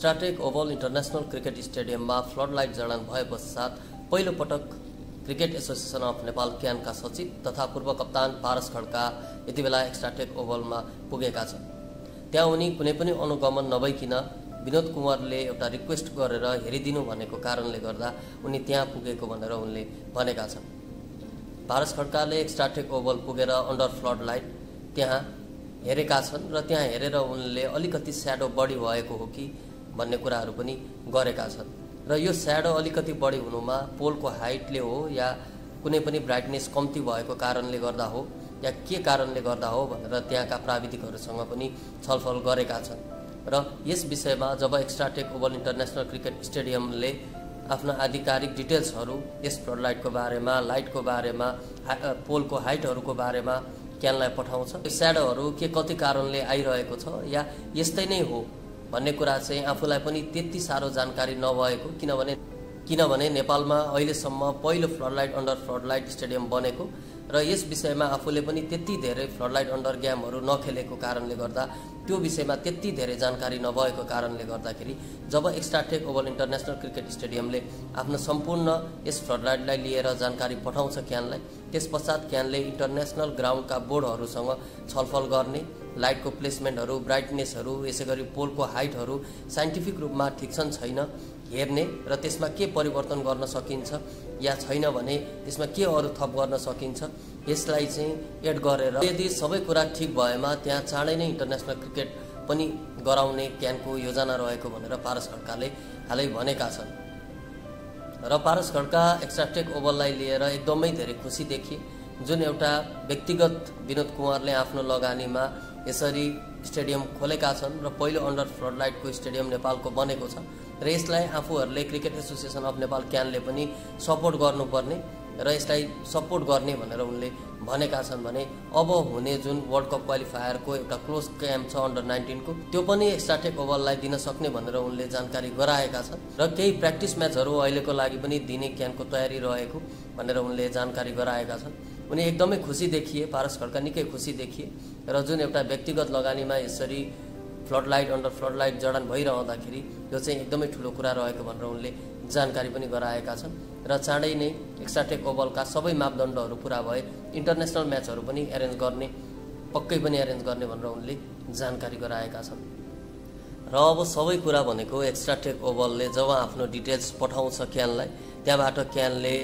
एक्स्ट्राटेक oval international cricket स्टेडियममा floodlight जडान भए पश्चात पहिलो पटक क्रिकेट एसोसिएसन अफ नेपाल क्यानका सचिव तथा पूर्व कप्तान पारस खड्का यति बेला एक्स्ट्राटेक ओभलमा पुगेका छन्। त्यहाँ उनी कुनै पनि अनुगमन नभइकन विनोद कुमारले एउटा रिक्वेस्ट गरेर हेरिदिनु भनेको कारणले गर्दा उनी त्यहाँ पुगेको भनेर उनले भनेका छन्। पारस खड्काले एक्स्ट्राटेक ओभल पुगेर अन्डर फ्लडलाइट त्यहाँ हेरेका छन् र त्यहाँ हेरेर उनले अलिकति स्याडो बढी भएको हो कि भन्ने कुराहरू पनि गरेका छन् र यो स्याडो अलिकति बढी हुनुमा पोलको हाइटले हो या कुनै पनि ब्राइटनेस कम्ती भएको कारणले गर्दा हो या के कारणले गर्दा हो भनेर त्यहाँका प्राविधिकहरूसँग पनि छलफल गरेका छन् र यस विषयमा जब एक्स्ट्राटेक ओभल इन्टरनेसनल क्रिकेट स्टेडियमले आफ्ना आधिकारिक डिटेल्सहरू यस फ्लडलाइटको बारेमा, लाइटको बारेमा, पोलको हाइटहरूको बारेमा क्यानलाई पठाउँछ, स्याडोहरू के कति कारणले आइरहेको छ या यस्तै नै हो भन्ने कुरा चाहिँ आफूलाई पनि त्यति साह्रो जानकारी नभएको, किनभने नेपालमा अहिलेसम्म पहिलो फ्लडलाइट अन्डर फ्लडलाइट स्टेडियम बनेको र यस विषयमा आफूले पनि त्यति धेरै फ्लडलाइट अन्डर गेमहरू नखेलेको कारणले गर्दा त्यो विषयमा त्यति धेरै जानकारी नभएको कारणले गर्दाखेरि जब एक्स्ट्राटेक ओभल इन्टरनेसनल क्रिकेट स्टेडियमले आफ्नो सम्पूर्ण यस फ्लडलाइटलाई लिएर जानकारी पठाउँछ क्यानलाई, त्यस पश्चात क्यानले इन्टरनेसनल ग्राउन्डका बोर्डहरूसँग छलफल गर्ने, लाइटको प्लेसमेन्टहरू, ब्राइटनेसहरू, यसै गरी पोलको हाइटहरू साइन्टिफिक रूपमा ठिक छन् छैन हेर्ने र त्यसमा के परिवर्तन गर्न सकिन्छ या छैन भने त्यसमा के अरू थप गर्न सकिन्छ यसलाई चाहिँ एड गरेर यदि सबै कुरा ठिक भएमा त्यहाँ चाँडै नै इन्टरनेसनल क्रिकेट पनि गराउने क्यानको योजना रहेको भनेर पारस खड्काले हालै भनेका छन् र पारस खड्का एक्स्ट्राटेक ओभललाई लिएर एकदमै धेरै खुसी देखिए। जुन एउटा व्यक्तिगत विनोद कुमारले आफ्नो लगानीमा यसरी स्टेडियम खोलेका छन् र पहिलो अन्डर फ्लडलाइटको स्टेडियम नेपालको बनेको छ र यसलाई आफूहरूले क्रिकेट एसोसिएसन अफ नेपाल क्यानले पनि सपोर्ट गर्नुपर्ने र यसलाई सपोर्ट गर्ने भनेर उनले भनेका छन् भने अब हुने जुन वर्ल्ड कप क्वालिफायरको एउटा क्लोज गेम छ अन्डर 19 को त्यो पनि एक्स्ट्राटेक ओभललाई दिन सक्ने भनेर उनले जानकारी गराएका छन् र केही प्र्याक्टिस म्याचहरू अहिलेको लागि पनि दिने क्यानको तयारी रहेको भनेर उनले जानकारी गराएका छन्। उनी एकदमै खुसी देखिए, पारस खड्का निकै खुसी देखिए र जुन एउटा व्यक्तिगत लगानीमा यसरी फ्लडलाइट अन्डर फ्लडलाइट जडान भइरहँदाखेरि यो चाहिँ एकदमै ठुलो कुरा रहेको भनेर उनले जानकारी पनि गराएका छन् र चाँडै नै एक्स्ट्राटेक ओभलका सबै मापदण्डहरू पुरा भए इन्टरनेसनल म्याचहरू पनि पक्कै पनि एरेन्ज गर्ने भनेर उनले जानकारी गराएका छन्। र अब सबै कुरा भनेको एक्स्ट्राटेक ओभलले जब आफ्नो डिटेल्स पठाउँछ क्यानलाई, त्यहाँबाट क्यानले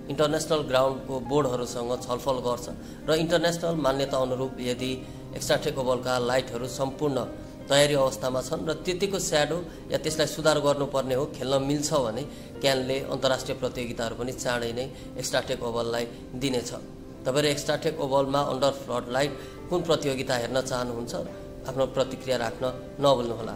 इन्टरनेसनल ग्राउन्डको बोर्डहरूसँग छलफल गर्छ र इन्टरनेसनल मान्यता अनुरूप यदि एक्स्ट्राटेक ओभलका लाइटहरू सम्पूर्ण तयारी अवस्थामा छन् र त्यतिको स्याडो या त्यसलाई सुधार गर्नुपर्ने हो, खेल्न मिल्छ भने क्यानले अन्तर्राष्ट्रिय प्रतियोगिताहरू पनि चाँडै नै एक्स्ट्राटेक ओभललाई दिनेछ। तपाईहरु एक्स्ट्राटेक ओभलमा अन्डर फ्लडलाइट कुन प्रतियोगिता हेर्न चाहनुहुन्छ आफ्नो प्रतिक्रिया राख्न नभुल्नुहोला।